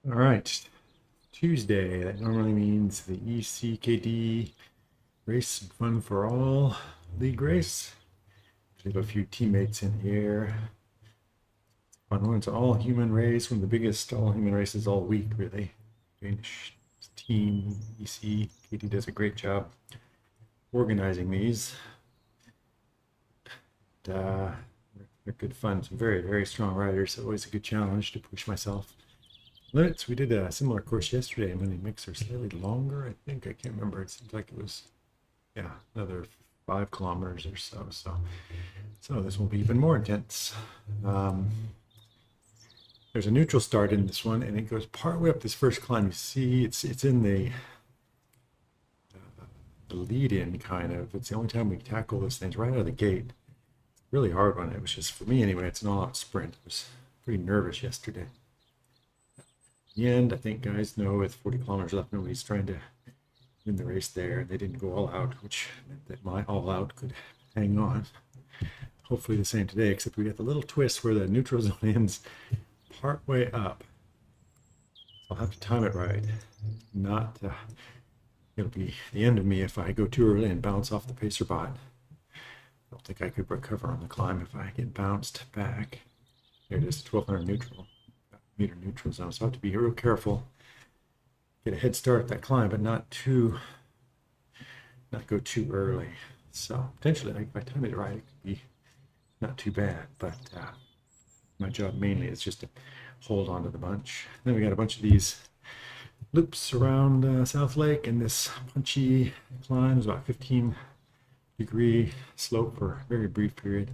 All right, Tuesday. That normally means the eCKD Race Fun for All League race. We have a few teammates in here. Fun one. It's an all-human race, one of the biggest all-human races all week, really. Danish team eCKD does a great job organizing these. They're good fun. Some very, very strong riders. So always a good challenge to push myself. Limits. We did a similar course yesterday, and when the mix are slightly longer, I think. I can't remember. It seems like it was, yeah, another 5 kilometers or so. So this will be even more intense. There's a neutral start in this one, and it goes partway up this first climb. You see, it's in the lead-in kind of. It's the only time we tackle those things right out of the gate. Really hard one. It was just, for me anyway, it's an all-out sprint. I was pretty nervous yesterday. In the end, I think guys know with 40 kilometers left, nobody's trying to win the race there. They didn't go all out, which meant that my all out could hang on. Hopefully the same today, except we got the little twist where the neutral zone ends partway up. So I'll have to time it right. Not, it'll be the end of me if I go too early and bounce off the pacer bot. I don't think I could recover on the climb if I get bounced back. There it is, 1200 meter neutral zone. So I have to be real careful. Get a head start at that climb, but not go too early. So potentially, like, if I time it right, it could be not too bad. But my job mainly is just to hold on to the bunch. Then we got a bunch of these loops around South Lake, and this punchy climb is about 15-degree slope for a very brief period.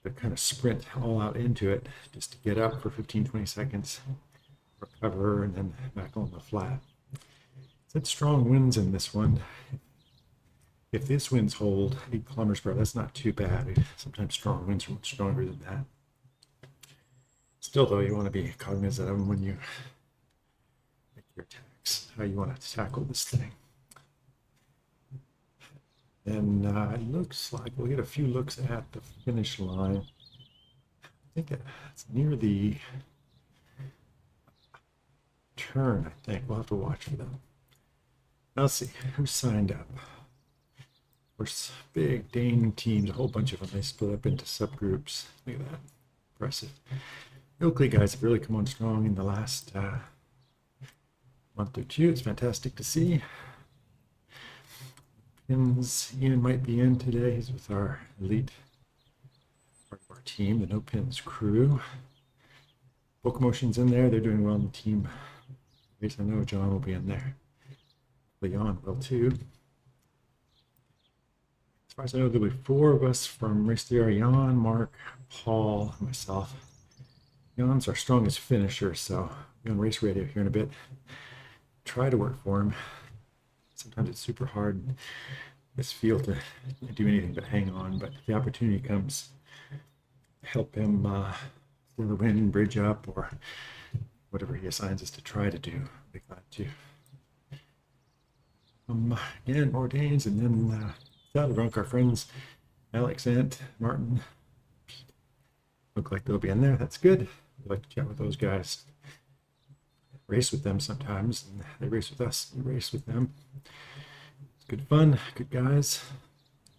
But kind of sprint all out into it just to get up for 15-20 seconds, recover, and then back on the flat. It's strong winds in this one. If this winds hold 8 kilometers per hour, that's not too bad. Sometimes strong winds are much stronger than that. Still, though, you want to be cognizant of them when you make your attacks, how you want to tackle this thing. And it looks like we'll get a few looks at the finish line. I think it's near the turn, I think. We'll have to watch for them. Now let's see who signed up. Of course, big Dane teams, a whole bunch of them. They split up into subgroups. Look at that. Impressive. The Oakley guys have really come on strong in the last month or two. It's fantastic to see. Pins, Ian might be in today. He's with our elite part of our team, the No Pins crew. Book Motion's in there. They're doing well in the team. At least I know John will be in there. Leon will too. As far as I know, there'll be 4 of us from Race 3R, Jan, Mark, Paul, and myself. Jan's our strongest finisher, so I'll be on race radio here in a bit. Try to work for him. Sometimes it's super hard in this field to do anything but hang on, but if the opportunity comes, help him steal the win, bridge up, or whatever he assigns us to try to do. I'll be glad to. Again, more Danes, and then Saddle Drunk, our friends Alex, Ant, Martin, Pete. Look like they'll be in there. That's good. We like to chat with those guys. Race with them sometimes, and they race with us. We race with them. It's good fun, good guys.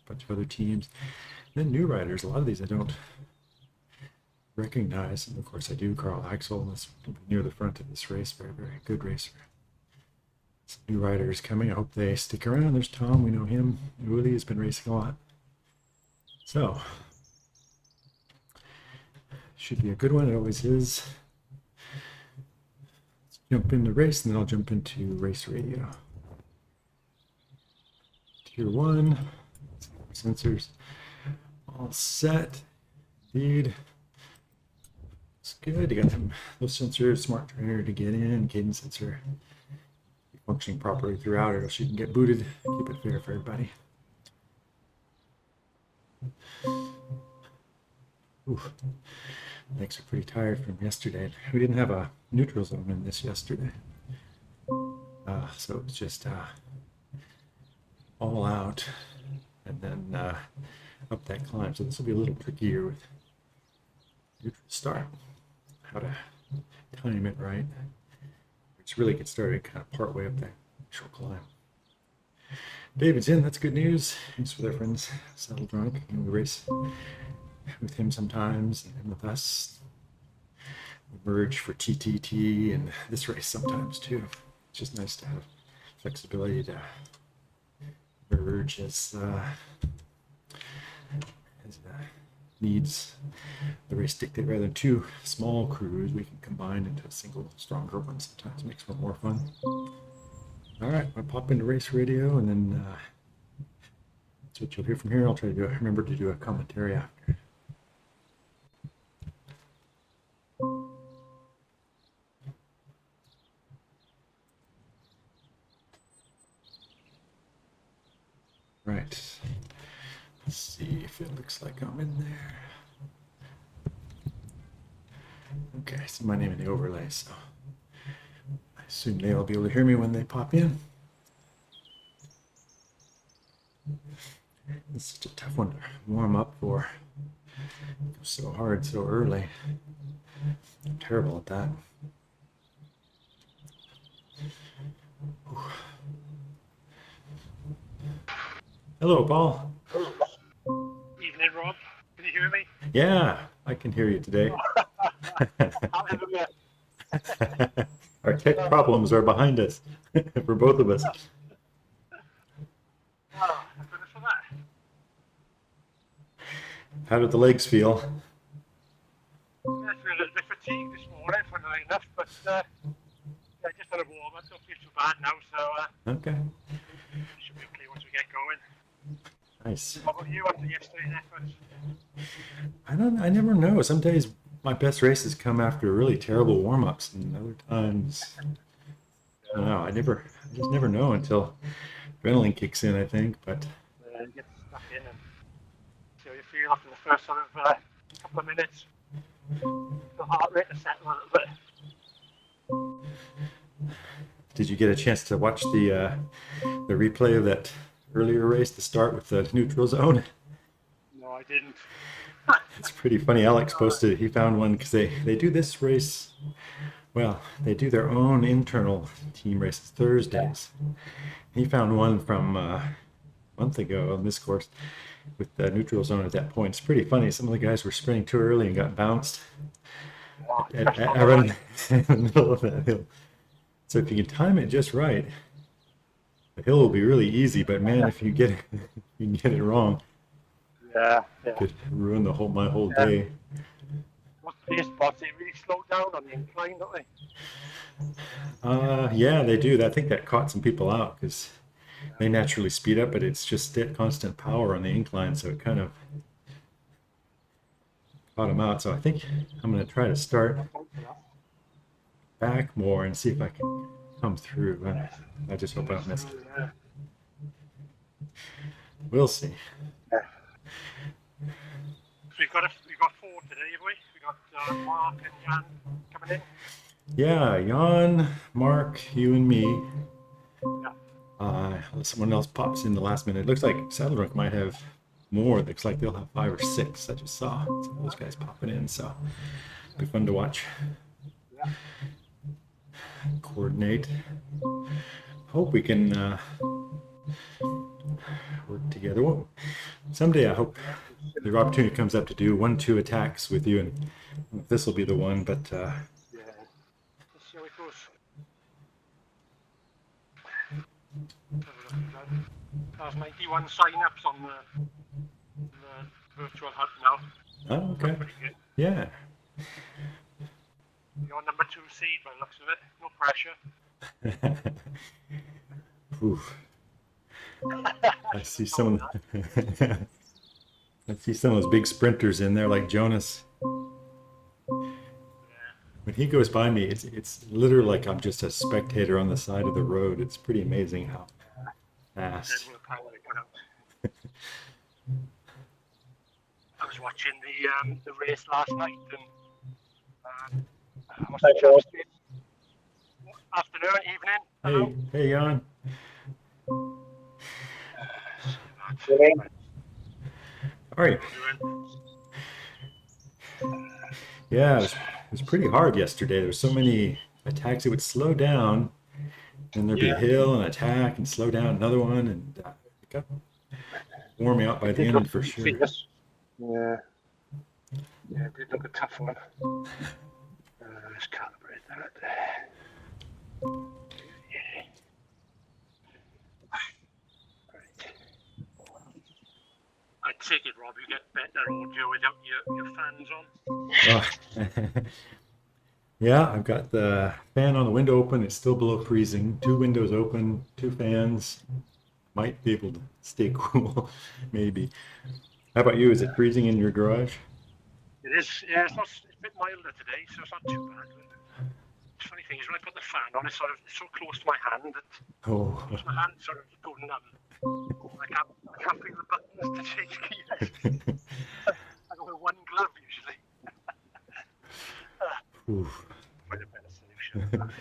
A bunch of other teams. And then new riders. A lot of these I don't recognize, and of course I do. Carl Axel is near the front of this race. Very, very good racer. Some new riders coming. I hope they stick around. There's Tom. We know him. Uli has been racing a lot. So should be a good one. It always is. Jump into race, and then I'll jump into race radio. Tier 1, sensors all set. Indeed. It's good. You got those sensors, smart trainer to get in, cadence sensor functioning properly throughout, or else you can get booted. Keep it fair for everybody. Oof. Legs are pretty tired from yesterday. We didn't have a neutral zone in this yesterday. So it was just all out and then up that climb. So this will be a little trickier with neutral start. How to time it right. Just really get started kind of part way up that initial climb. David's in, that's good news. He's with our friends, Saddle Drunk. We race with him sometimes and with us. We merge for TTT and this race sometimes too. It's just nice to have flexibility to merge as needs the race dictate. Rather than two small crews, we can combine into a single stronger one. Sometimes makes for more fun. All right, I'll pop into race radio, and then that's what you'll hear from here. I'll try to remember to do a commentary after. Right. Let's see if it looks like I'm in there. Okay, I see my name in the overlay, so I assume they'll be able to hear me when they pop in. It's such a tough one to warm up for. It goes so hard so early. I'm terrible at that. Ooh. Hello, Paul. Evening, Rob. Can you hear me? Yeah, I can hear you today. Our tech problems are behind us for both of us. Oh, goodness for that. How did the legs feel? Yeah, I feel a little bit fatigued this morning, funnily enough, but yeah, just had a warm up. Don't feel too bad now, so Okay. should be okay once we get going. Nice. How about you after yesterday's efforts? I never know. Some days my best races come after really terrible warm-ups, and other times I don't know. I just never know until adrenaline kicks in, I think. But You get stuck in and see how you feel after the first sort of couple of minutes. The heart rate to settle a little bit. did you get a chance to watch the replay of that earlier race to start with the neutral zone? No, I didn't. It's pretty funny. Alex posted, he found one because they do this race. Well, they do their own internal team races Thursdays. He found one from a month ago on this course with the neutral zone at that point. It's pretty funny. Some of the guys were sprinting too early and got bounced around in the middle of that hill. So if you can time it just right, the hill will be really easy. But man, if you get it wrong, Yeah. it could ruin my whole day. What's the spots? They really slow down on the incline, don't they? Yeah, they do. I think that caught some people out because they naturally speed up, but it's just constant power on the incline, so it kind of caught them out. So I think I'm going to try to start back more and see if I can come through. I just hope I don't miss it. We'll see. So we got four today, have we? We got Mark and Jan coming in. Yeah, Jan, Mark, you and me. Yeah. Unless someone else pops in the last minute. It looks like Saddle Drunk might have more. It looks like they'll have 5 or 6. I just saw some of those guys popping in, so it'll be fun to watch. Yeah. Coordinate. Hope we can work together. Well, someday I hope the opportunity comes up to do 1-2 attacks with you, and this will be the one, but Yeah. Let's see how it goes. There's 91 sign-ups on the virtual hub now. oh, okay. Pretty good. Yeah. You're number 2 seed by the looks of it. No pressure. Oof. I see some of I see some of those big sprinters in there like Jonas. When he goes by me, it's literally like I'm just a spectator on the side of the road. It's pretty amazing how fast. I was watching the race last night, and what's the chance? Afternoon, evening. Hello. Hey, Jan. How are you? Yeah, it was pretty hard yesterday. There were so many a taxi would slow down, and there'd be a Yeah, hill and attack and slow down another one, and it got wore me out by it the did look end for sure. fierce. Yeah, yeah, it did look a tough one. Let's calibrate that. Right. I take it, Rob, you get better audio without your fans on. Oh. Yeah, I've got the fan on the window open. It's still below freezing. Two windows open, two fans. Might be able to stay cool, maybe. How about you? Is it freezing in your garage? It is, yeah, it's a bit milder today, so it's not too bad. The funny thing is, when I put the fan on, it's so close to my hand that Oh, it's my hand sort of go numb. I can't feel the buttons to change gears. I go with one glove usually. oof. Find a better solution. Right,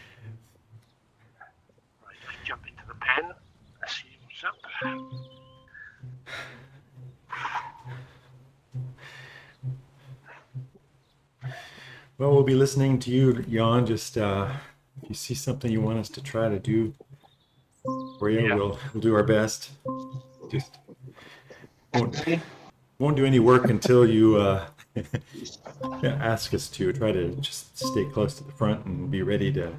let's jump into the pen. Let's see what's up. Well, we'll be listening to you, Jan. Just if you see something you want us to try to do for you, Yeah. we'll do our best. Just won't do any work until you ask us to. Try to just stay close to the front and be ready to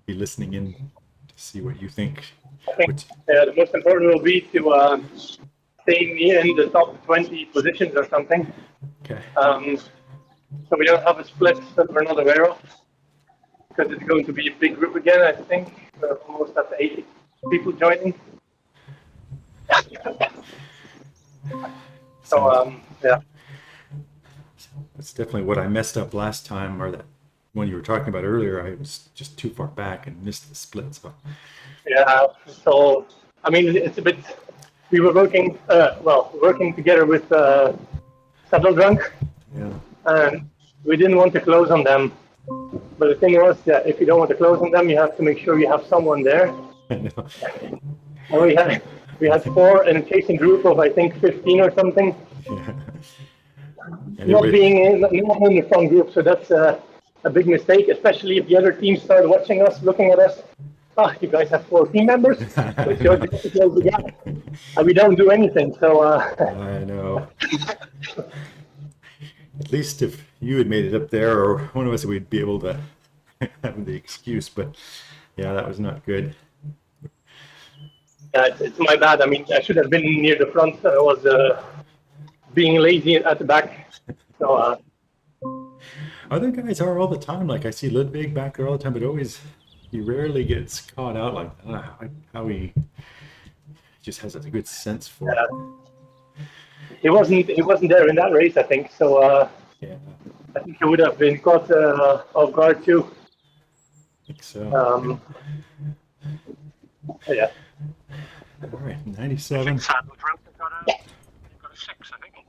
be listening in to see what you think. I think the most important will be to stay in the top 20 positions or something. Okay. So we don't have a split that we're not aware of, because it's going to be a big group again, I think. We're almost at 80 people joining. So, yeah. That's definitely what I messed up last time, or that one you were talking about earlier. I was just too far back and missed the split. So Yeah, so, I mean, it's a bit, we were working together with Saddle Drunk, yeah, and we didn't want to close on them. But the thing was that if you don't want to close on them, you have to make sure you have someone there. I know. And we had four in a chasing group of I think 15 or something. Yeah. And Not in the front group, so that's a big mistake, especially if the other teams start watching us, looking at us. Ah, you guys have 4 team members, which shows you have to close the gap. And we don't do anything, so. I know. At least if you had made it up there, or one of us, we'd be able to have the excuse. But yeah, that was not good. Yeah, it's my bad. I mean, I should have been near the front. I was being lazy at the back. So. Other guys are all the time. Like I see Ludwig back there all the time, but he rarely gets caught out like that. How he just has such a good sense for it. He wasn't there in that race, I think. So Yeah, I think he would have been caught off guard too. I think so. Yeah. All right, 97. Saddle Drunk, they've got a 6, I think.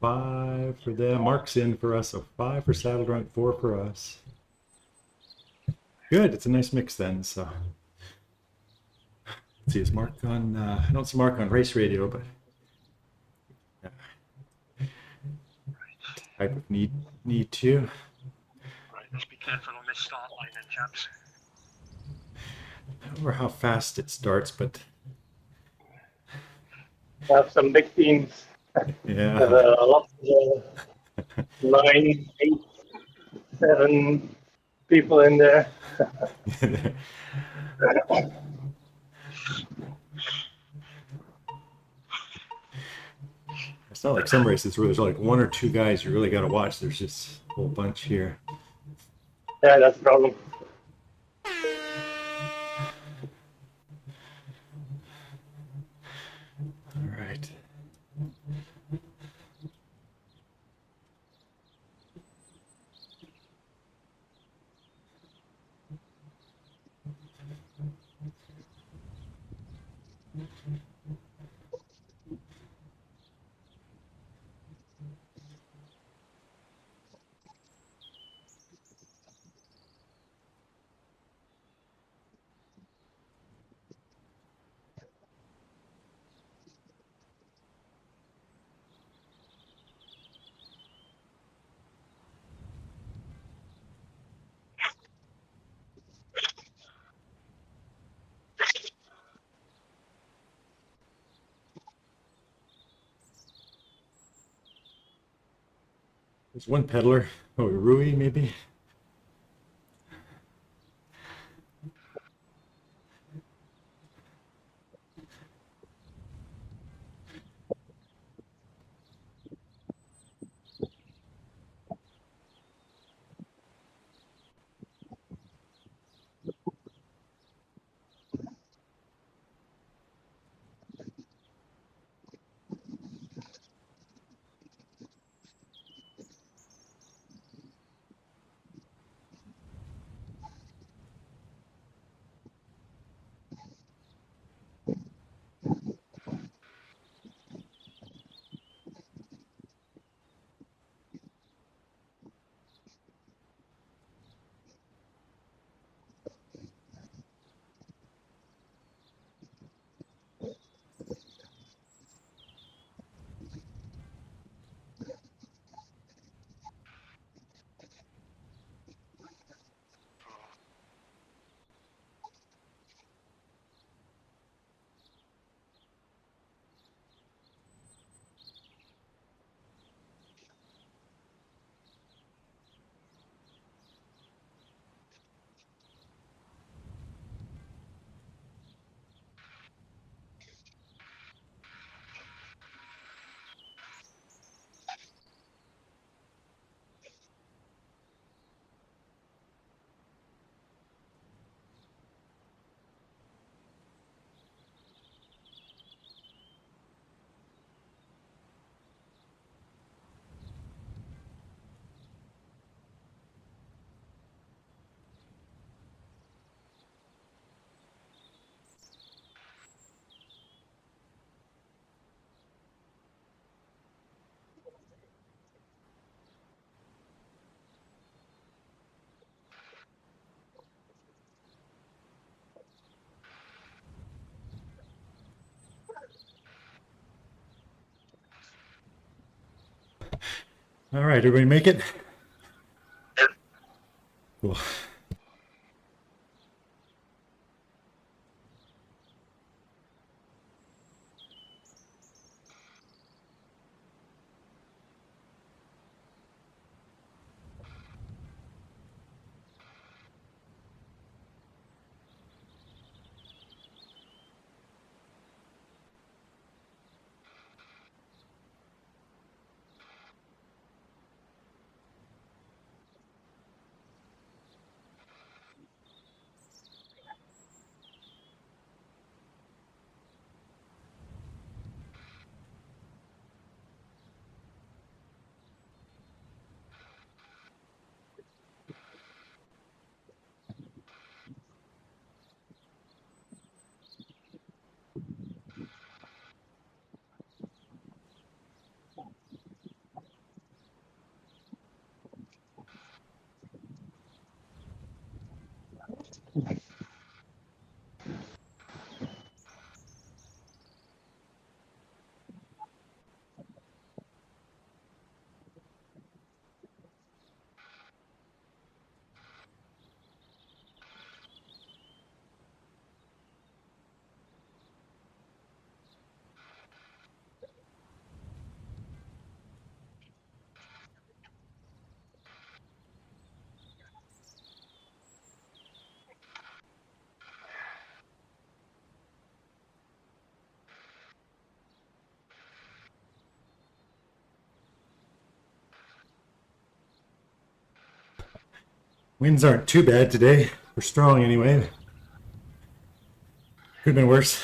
5 for them. Mark's in for us, so 5 for Saddle Drunk, 4 for us. Good. It's a nice mix then. So let's see. Is Mark on? I don't see Mark on race radio, but type of need to. Right, let's be careful on this start line then, chaps. I don't remember how fast it starts, but We have some big teams. yeah. A lot of 9, 8, 7 people in there. It's not like some races where there's like 1 or 2 guys you really got to watch. There's just a whole bunch here. Yeah, that's the problem. All right. There's one peddler. Oh, Rui, maybe? All right, everybody make it? Cool. Winds aren't too bad today. We're strong anyway. Could have been worse.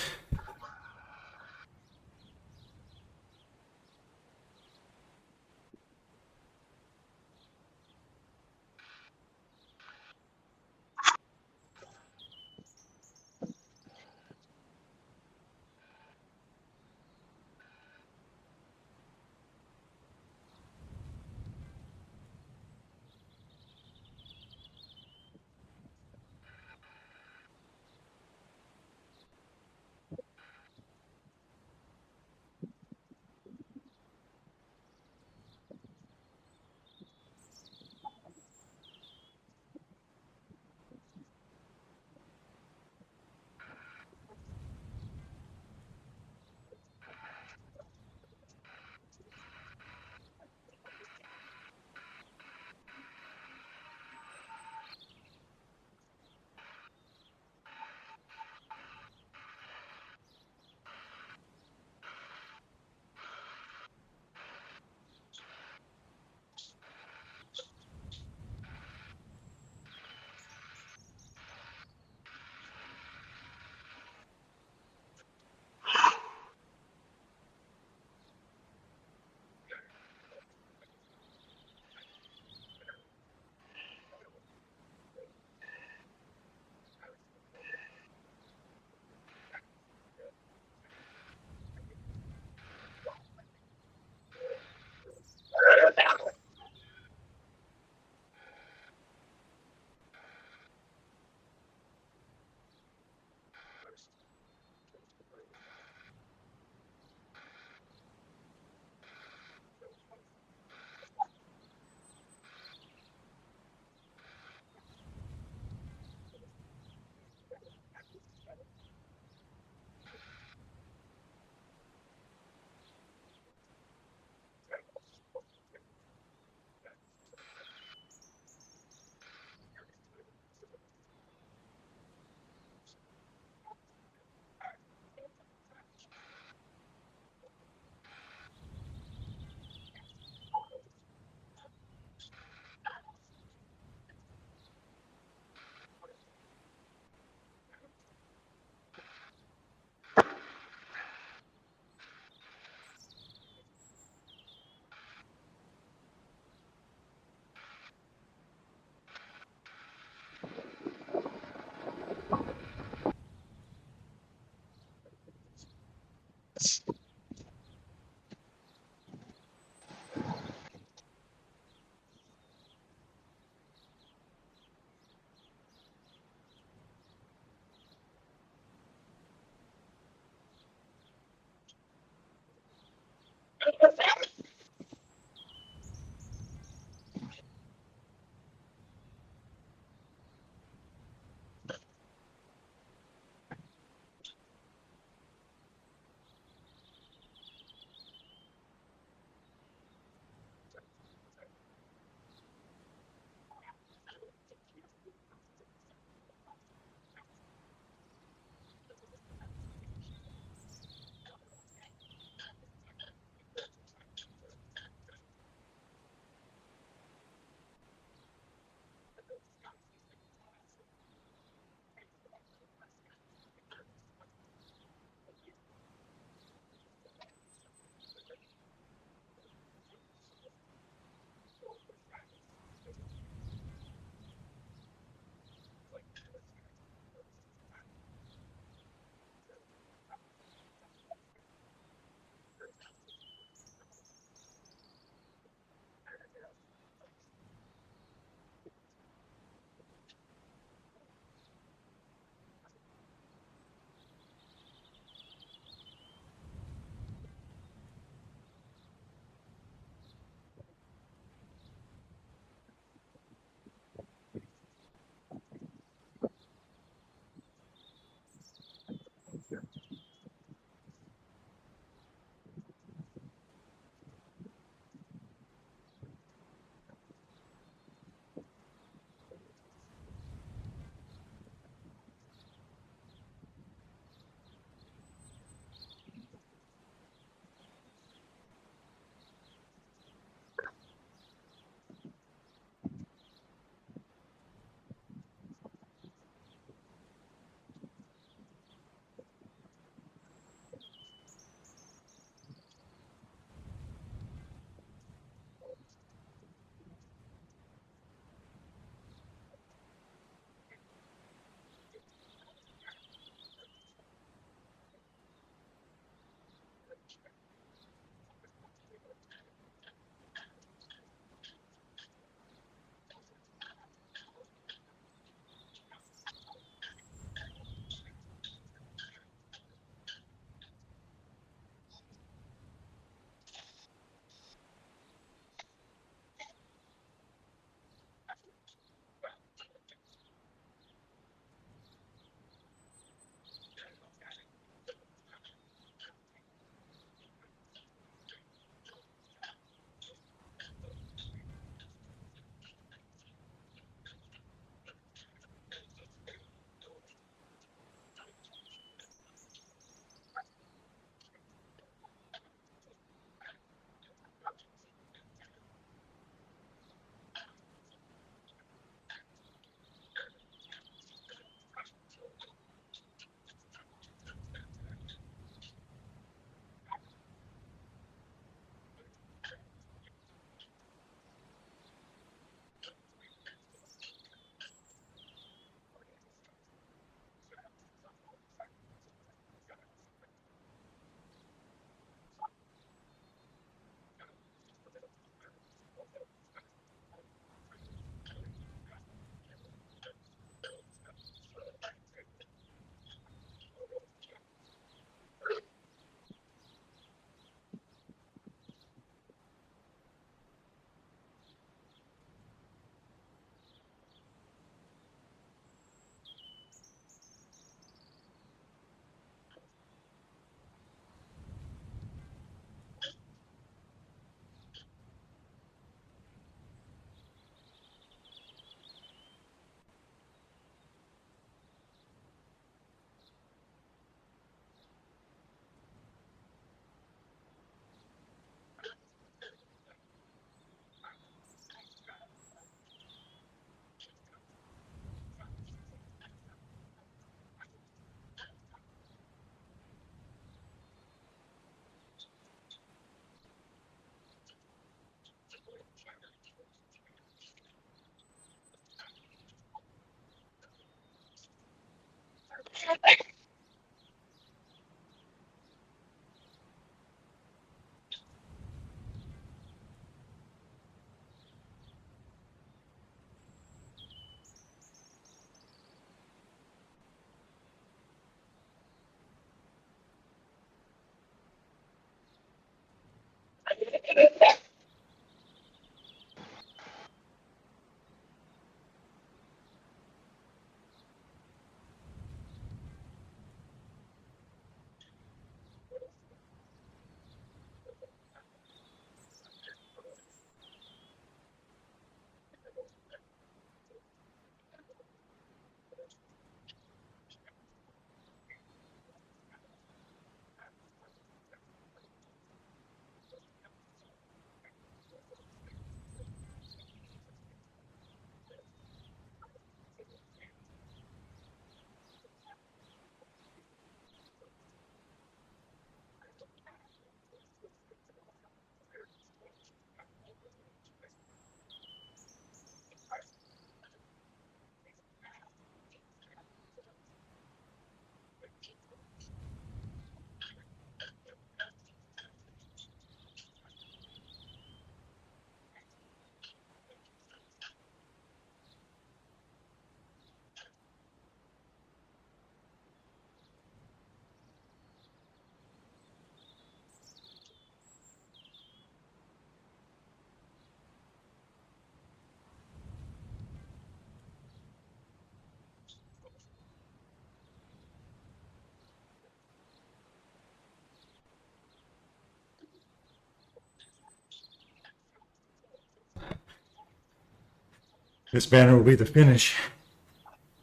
This banner will be the finish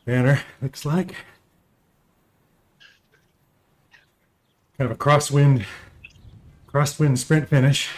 banner, looks like. Kind of a crosswind sprint finish.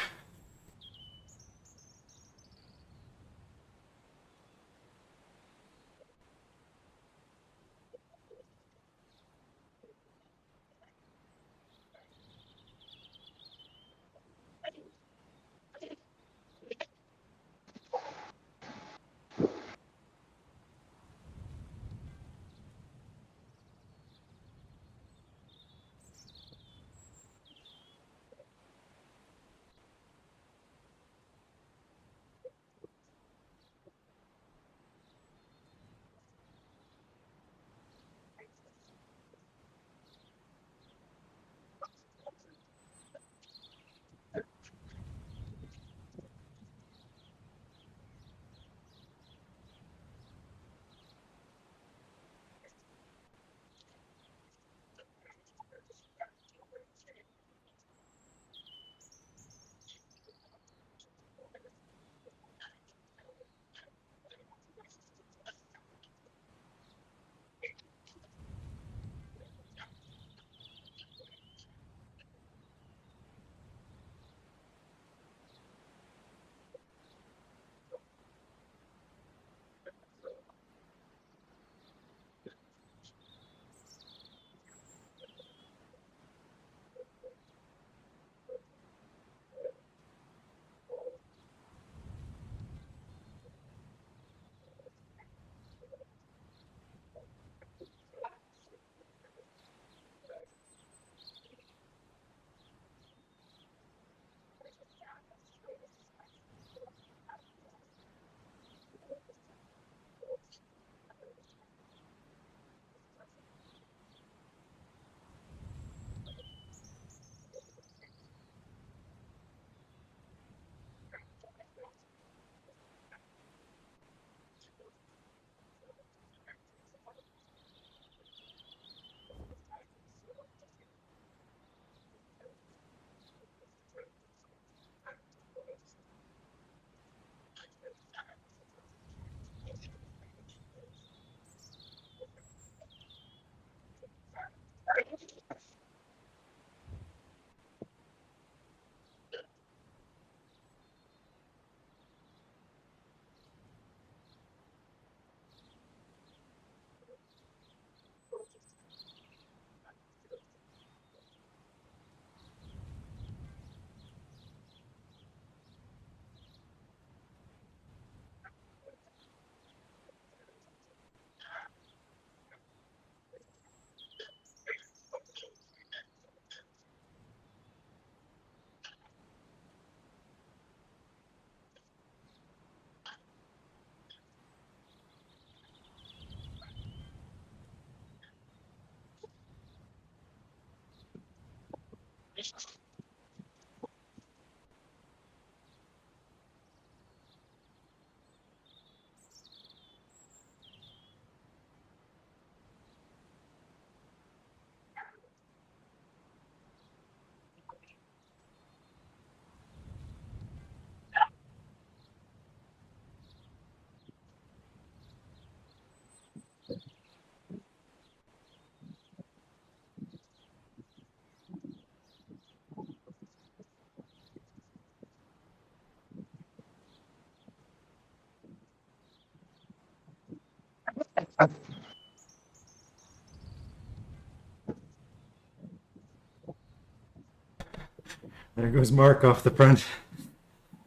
There goes Mark off the front.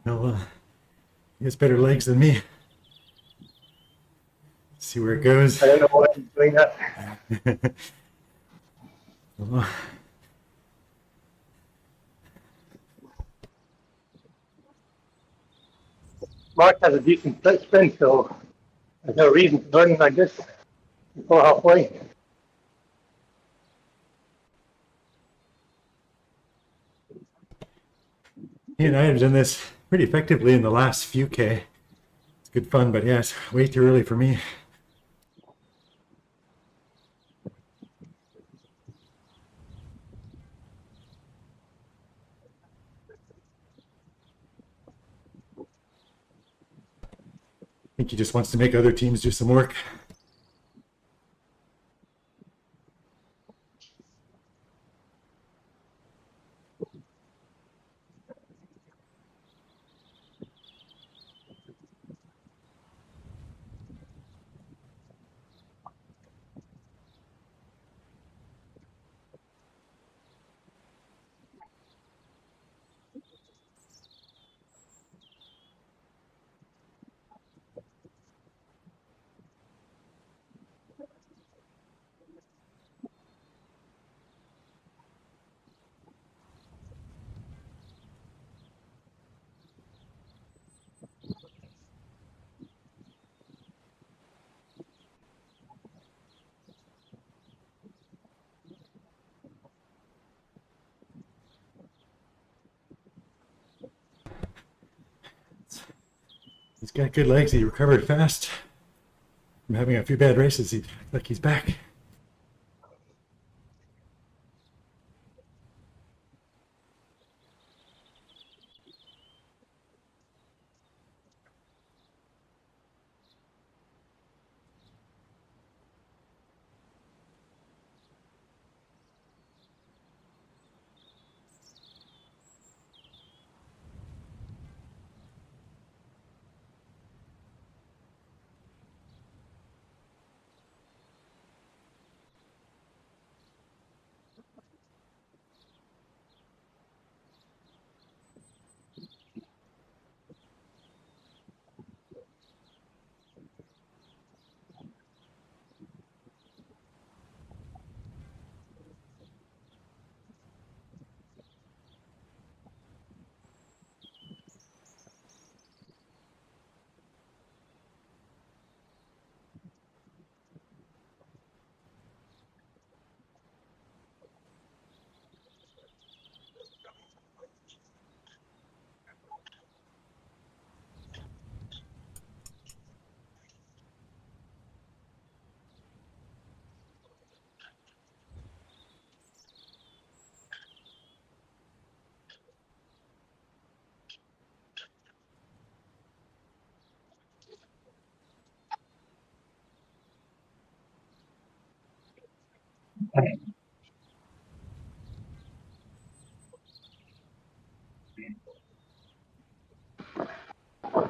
He'll, he has better legs than me. See where it goes. I don't know why he's doing that. Oh, Mark has a decent sprint, so there's no reason to run like this before halfway. he and I have done this pretty effectively in the last few K. It's good fun, but yeah, it's way too early for me. I think he just wants to make other teams do some work. He's got good legs. He recovered fast from having a few bad races. He like he's back.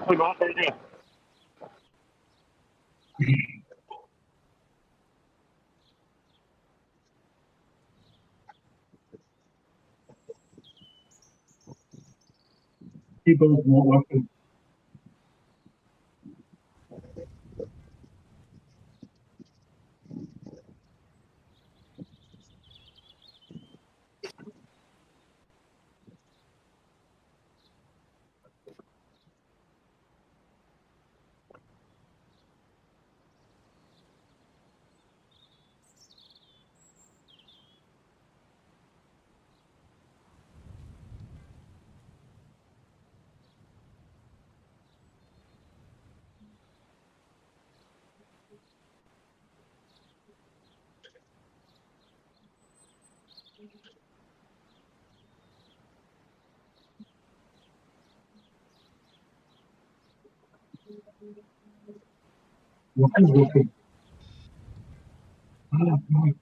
Hey, Mark, how you doing? Keyboard's not working. What is working? Can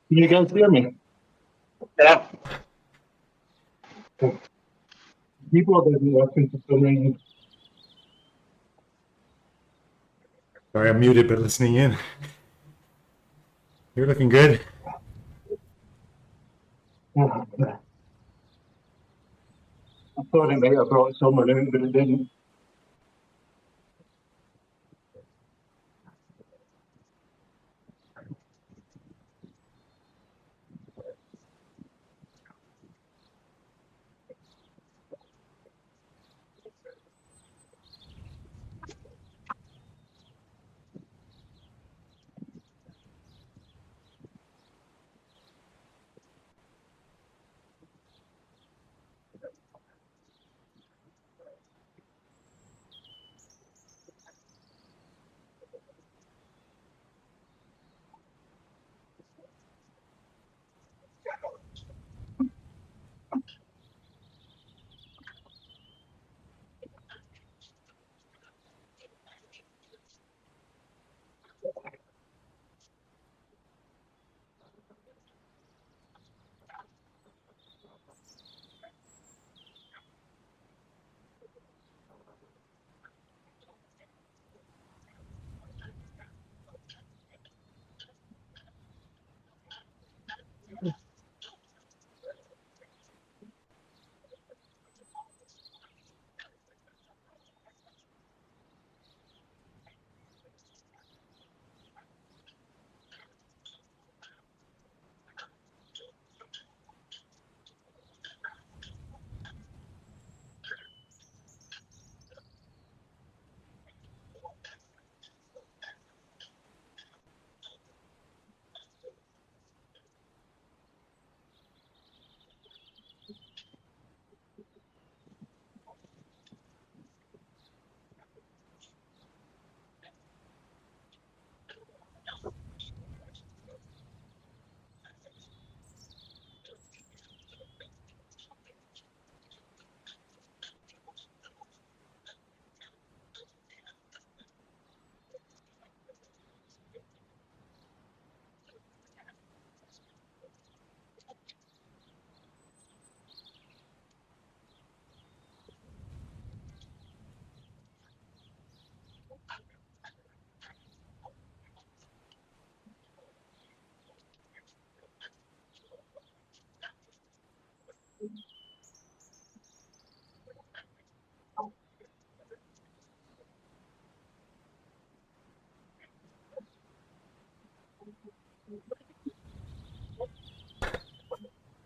you guys hear me? Yeah. People doesn't working for some reason. Sorry, I'm muted, but listening in. You're looking good. I thought it might have brought someone in, but it didn't.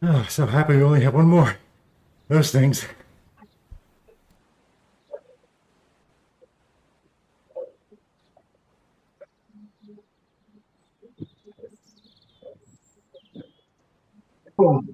Oh, so happy we only have one more. Those things. Oh,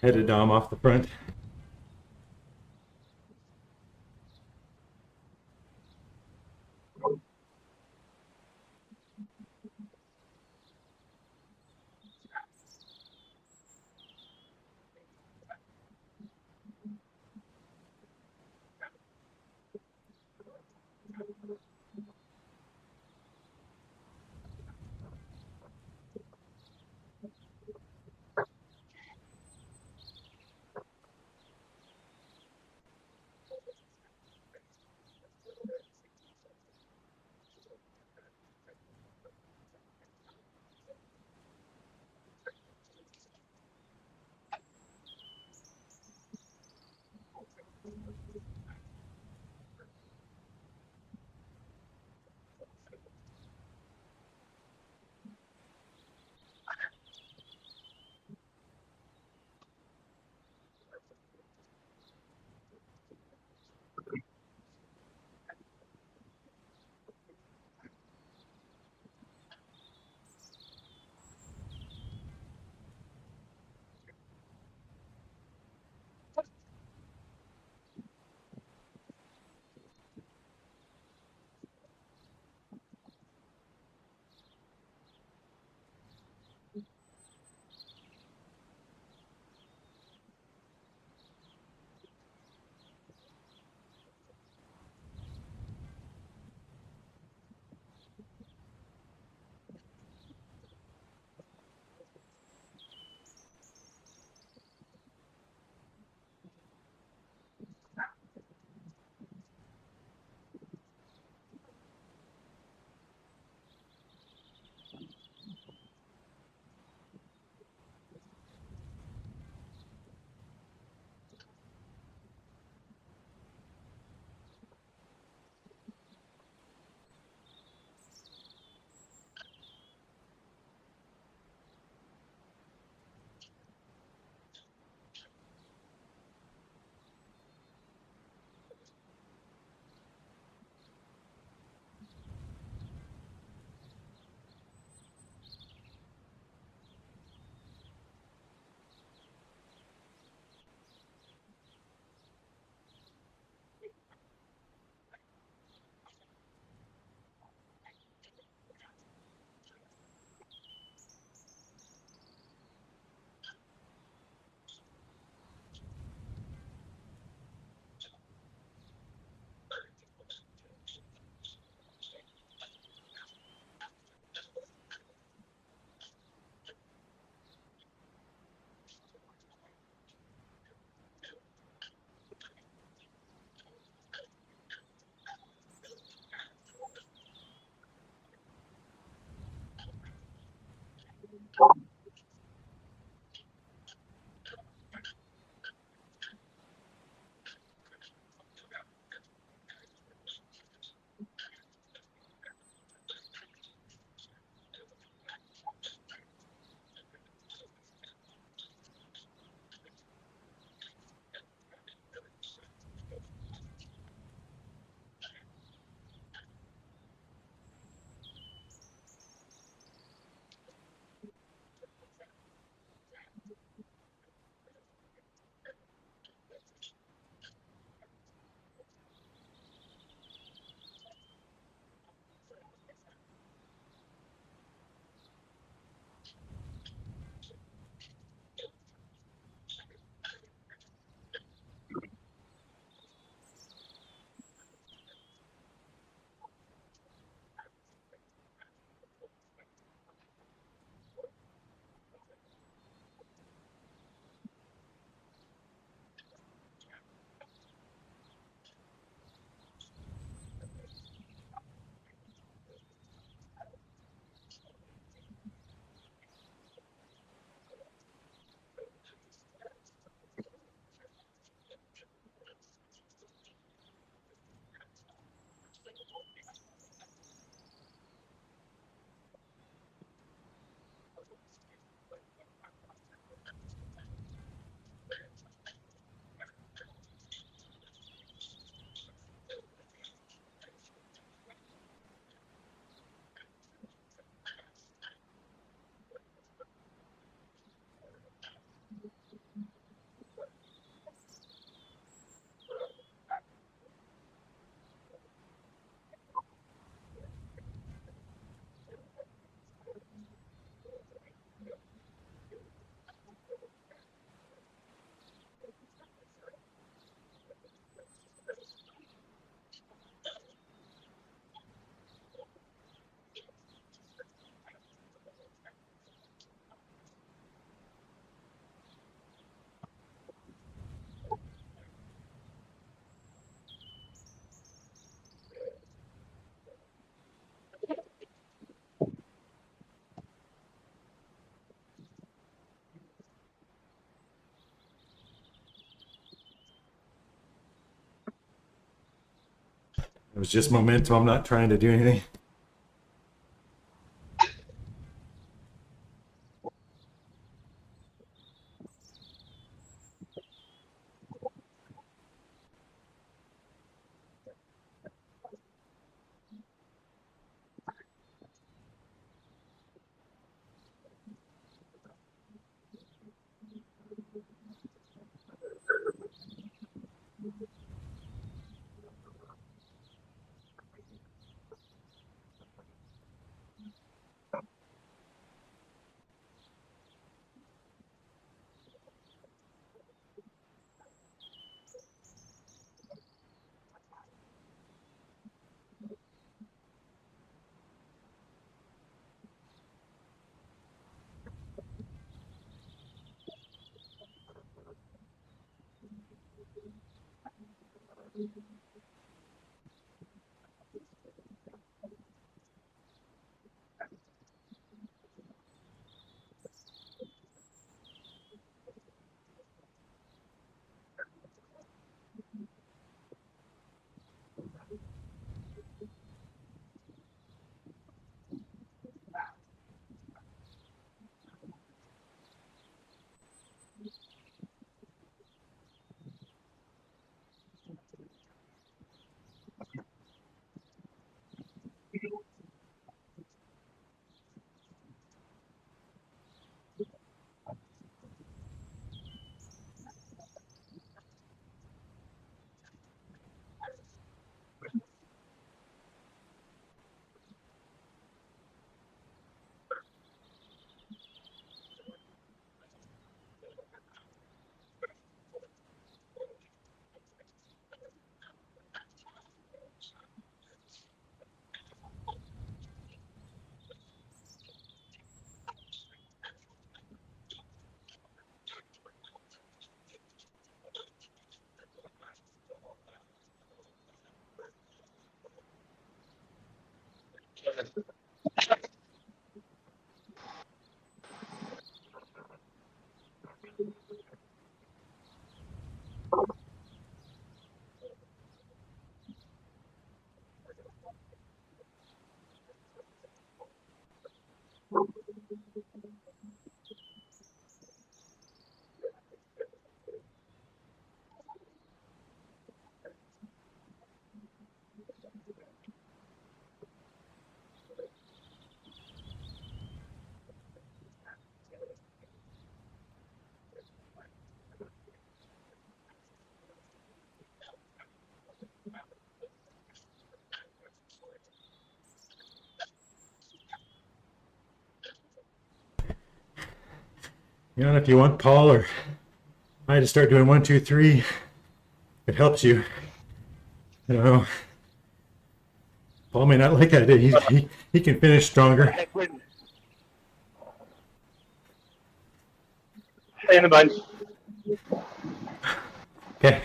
Headed Dom off the front. It was just momentum. I'm not trying to do anything. You know, if you want Paul or I to start doing 1, 2, 3, it helps you. I don't know. Paul may not like that. He can finish stronger. Stay in the bunch. Okay.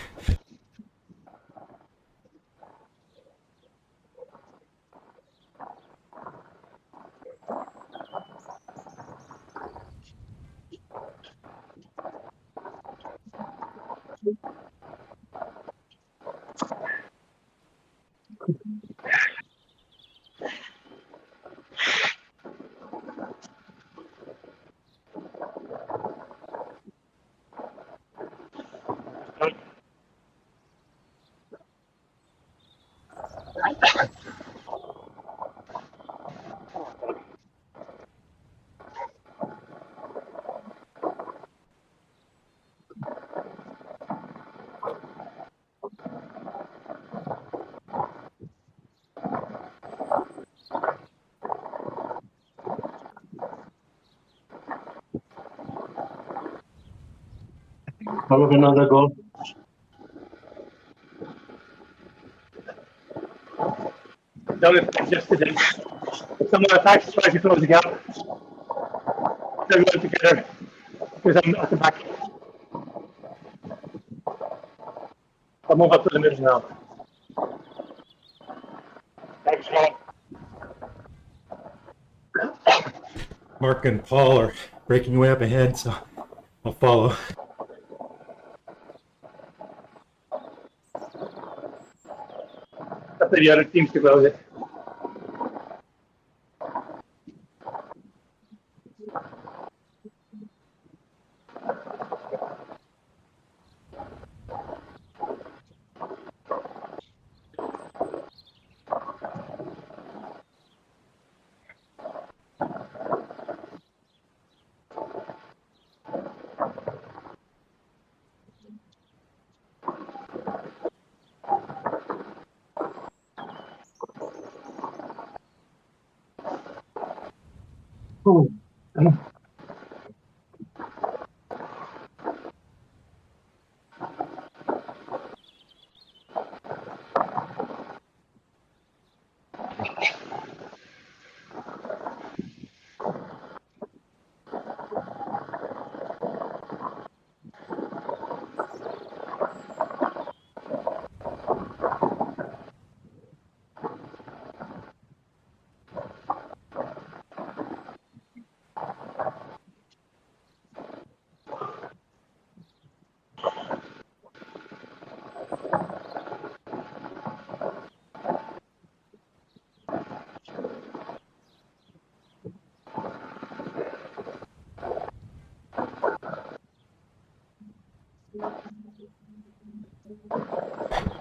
Out of another goal. Don't just today. If someone attacks, try to close the gap. Everyone together. Because I'm at the back. I'll move up to the middle now. Thanks, Sean. Mark and Paul are breaking away up ahead, so I'll follow. That's the other teams to close it.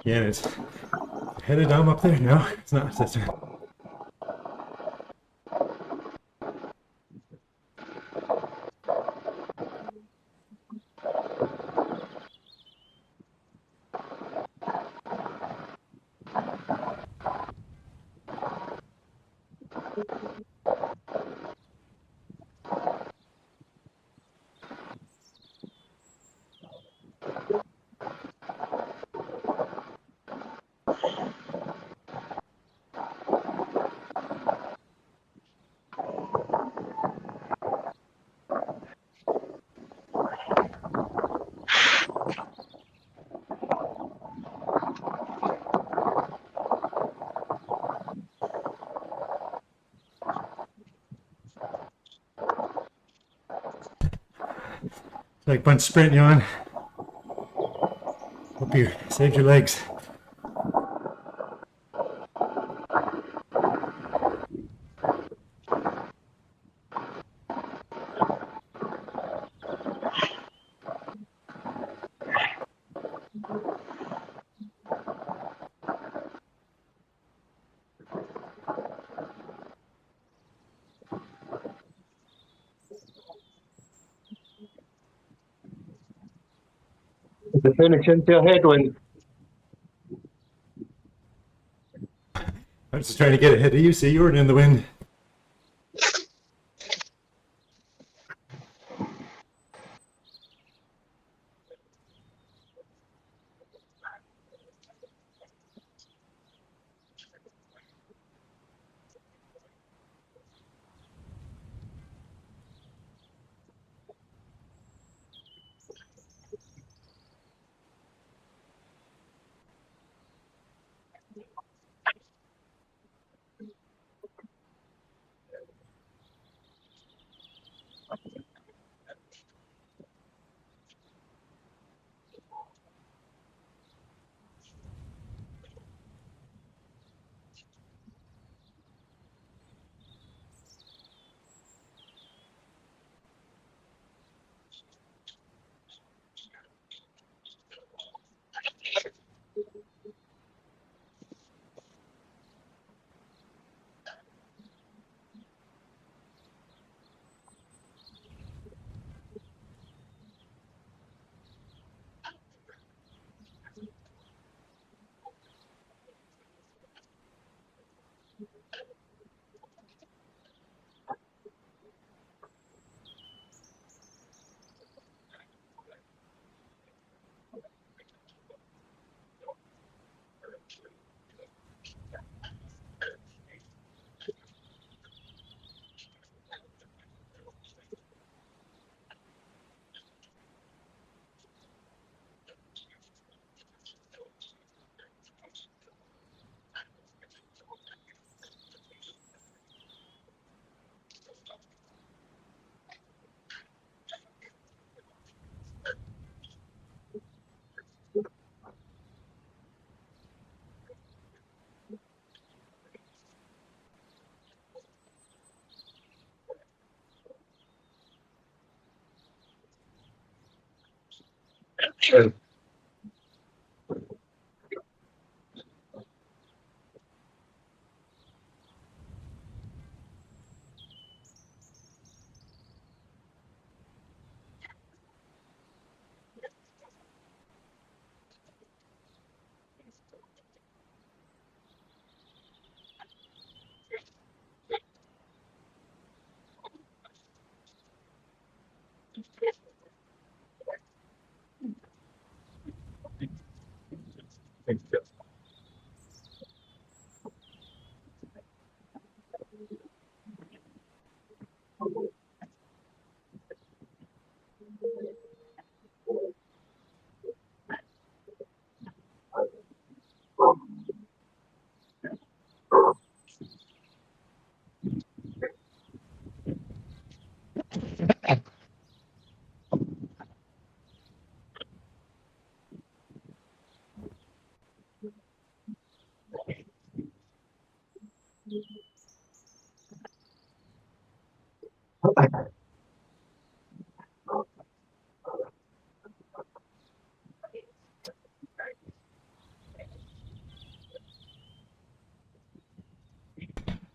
Yeah, it's headed up there. No, it's not. That's right. Like bunch sprint, Jan. Hope you saved your legs. The finish into your headwind. I was just trying to get ahead of you, so you weren't in the wind.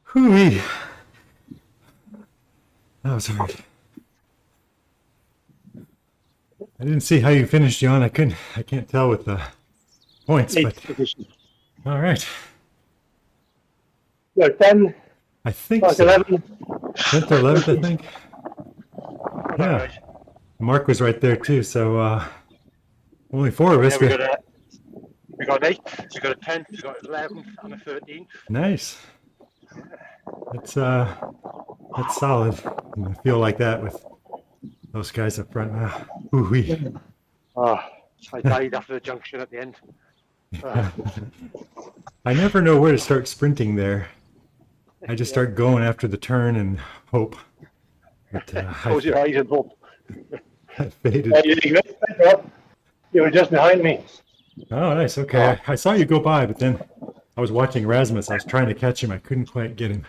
Hooey. That was hard. I didn't see how you finished, John. I can't tell with the points, but Eighth position. all right. You're 10, I think Mark so. 11. 10th or 11th, I think. Yeah. Right. Mark was right there too. So only 4 of us. Yeah, we got an 8, we got a 10, we got an 11 and a 13. Nice. That's solid. And I feel like that with those guys up front. Ooh-wee. Oh, I died after the junction at the end. I never know where to start sprinting there. I just start going after the turn and hope. But Close your eyes and hope. I faded. You did great, Rob. You were just behind me. Oh, nice. Okay. I saw you go by, but then I was watching Rasmus. I was trying to catch him. I couldn't quite get him.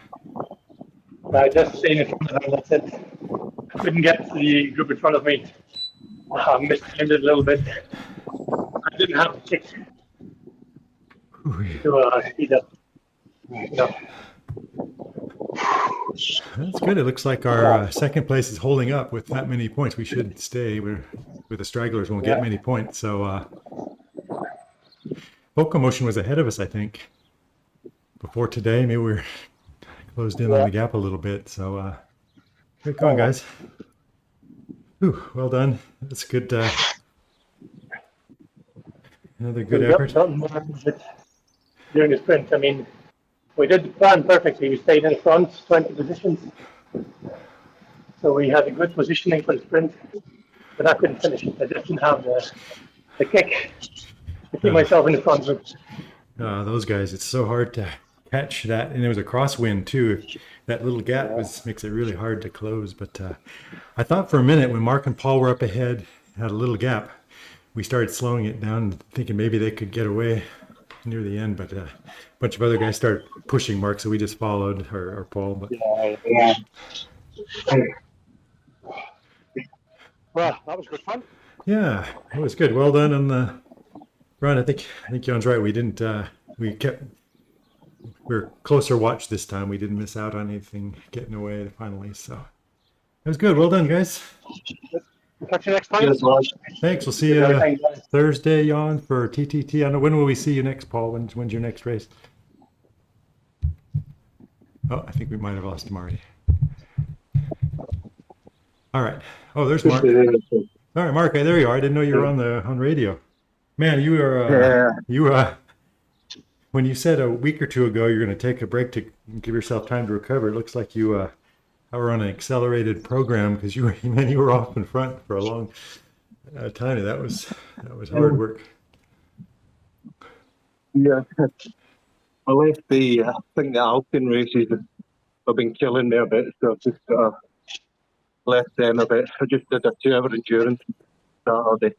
I just stayed in front of him, that's it. I couldn't get to the group in front of me. I mistimed it a little bit. I didn't have the kick to speed up. No. That's good. It looks like our second place is holding up with that many points. We should stay. With the stragglers won't get many points. So Motion was ahead of us, I think. Before today, maybe we're closed in on the gap a little bit. So good going, guys. Whew, well done. That's good. Another good effort. During the sprint, I mean, we did the plan perfectly. We stayed in front, 20 positions. So we had a good positioning for the sprint, but I couldn't finish it. I just didn't have the kick to keep myself in the front group. Those guys, it's so hard to catch that. And there was a crosswind too. That little gap makes it really hard to close. But I thought for a minute when Mark and Paul were up ahead, had a little gap, we started slowing it down, thinking maybe they could get away near the end, but a bunch of other guys started pushing Mark, so we just followed our Paul. But well, that was good fun. yeah, it was good. Well done on the run. I think John's right. We didn't. We were closer watch this time. We didn't miss out on anything getting away finally. So it was good. Well done, guys. Catch you next time. Thanks. We'll see you Thursday on for TTT. I don't know, when will we see you next, Paul? When's your next race? Oh, I think we might have lost him already. All right. Oh, there's Mark. All right, Mark. Hey, there you are. I didn't know you were on radio. Man, you are when you said a week or two ago you're going to take a break to give yourself time to recover. It looks like you were on an accelerated program because you were off in front for a long time. That was hard work. Yeah, I left the I think the Alpine races have been killing me a bit, so I've just left them a bit. I just did a 2-hour endurance Saturday.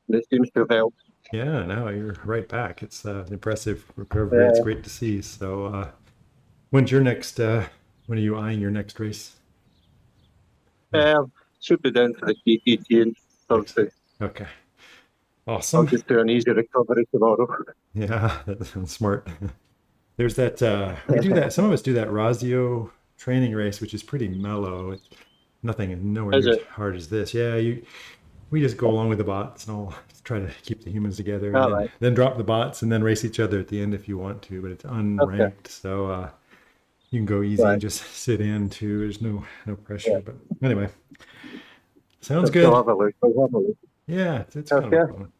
It seems to have helped. Yeah, no, you're right back. It's an impressive recovery. It's great to see. So, when's your next? When are you eyeing your next race? Should be down to the TTT on Thursday. Okay. I'll Awesome. just do an easy recovery tomorrow. Yeah, that sounds smart. There's that, we do that, some of us do that Razio training race, which is pretty mellow. It's nothing, nowhere Is near as it? hard as this. Yeah, we just go along with the bots and all try to keep the humans together and All right. then drop the bots and then race each other at the end if you want to, but it's Okay. unranked. So, you can go easy Right. and just sit in too. There's no Yeah. pressure, but anyway, sounds We'll good. have a look. We'll have a look. Yeah, it's kind of Okay. fun.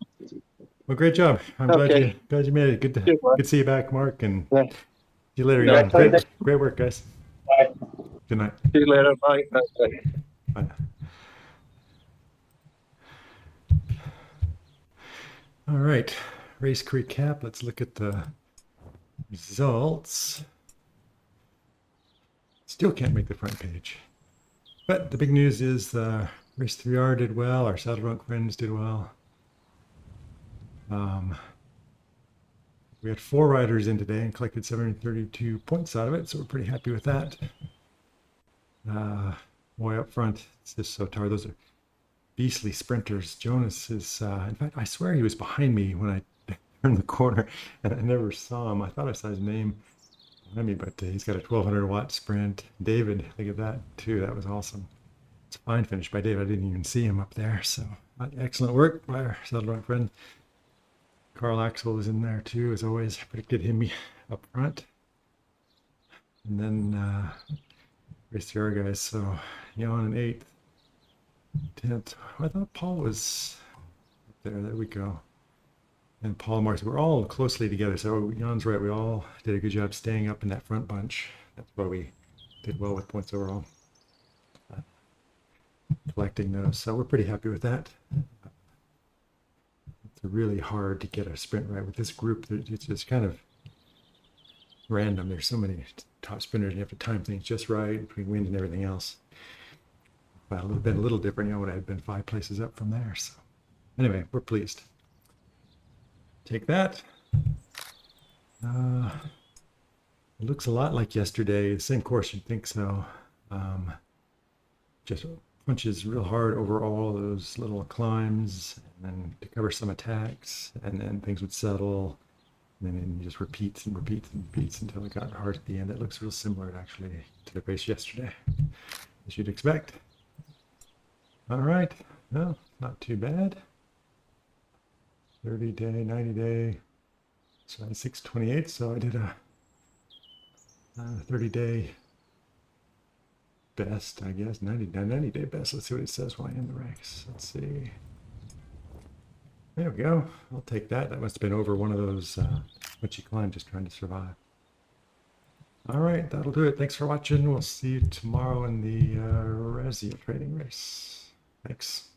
Well, great job. I'm Okay. glad you made it. Good Cheers, man. to see you back, Mark, and Yeah. see you later, Yeah, Jan. thank you. Great work, guys. Bye. Good night. See you later. Bye. Bye. Bye. All right, race recap. Let's look at the results. Still can't make the front page. But the big news is race 3R did well. Our saddle drunk friends did well. We had 4 riders in today and collected 732 points out of it, so we're pretty happy with that. Way up front, it's just so tired. Those are beastly sprinters. Jonas is, in fact, I swear he was behind me when I turned the corner and I never saw him. I thought I saw his name behind me, but he's got a 1200 watt sprint. David, think of that too. That was awesome. It's a fine finish by David. I didn't even see him up there. So excellent work by our saddle drunk friend. Carl Axel was in there too, as always. Predicted him up front. And then race the other guys. So Jan in 8th, 10th. I thought Paul was up there. There we go. And Paul Marks. We're all closely together. So Jan's right. We all did a good job staying up in that front bunch. That's why we did well with points overall. Collecting those. So we're pretty happy with that. It's really hard to get a sprint right with this group. It's just kind of random. There's so many top sprinters. You have to time things just right between wind and everything else. But it would have been a little different. You know, would have been 5 places up from there. So anyway, we're pleased. Take that. It looks a lot like yesterday. The same course, you'd think so. Just punches real hard over all those little climbs, and then to cover some attacks, and then things would settle, and then it just repeats and repeats and repeats until it got hard at the end. It looks real similar actually to the race yesterday, as you'd expect. All right, well, not too bad. 30 day, 90 day, so I had 628, so I did a 30 day best, I guess. 90 day best. Let's see what it says while I end the ranks. Let's see. There we go. I'll take that. That must have been over one of those what you climb, just trying to survive. All right, that'll do it. Thanks for watching. We'll see you tomorrow in the Razio training race. Thanks.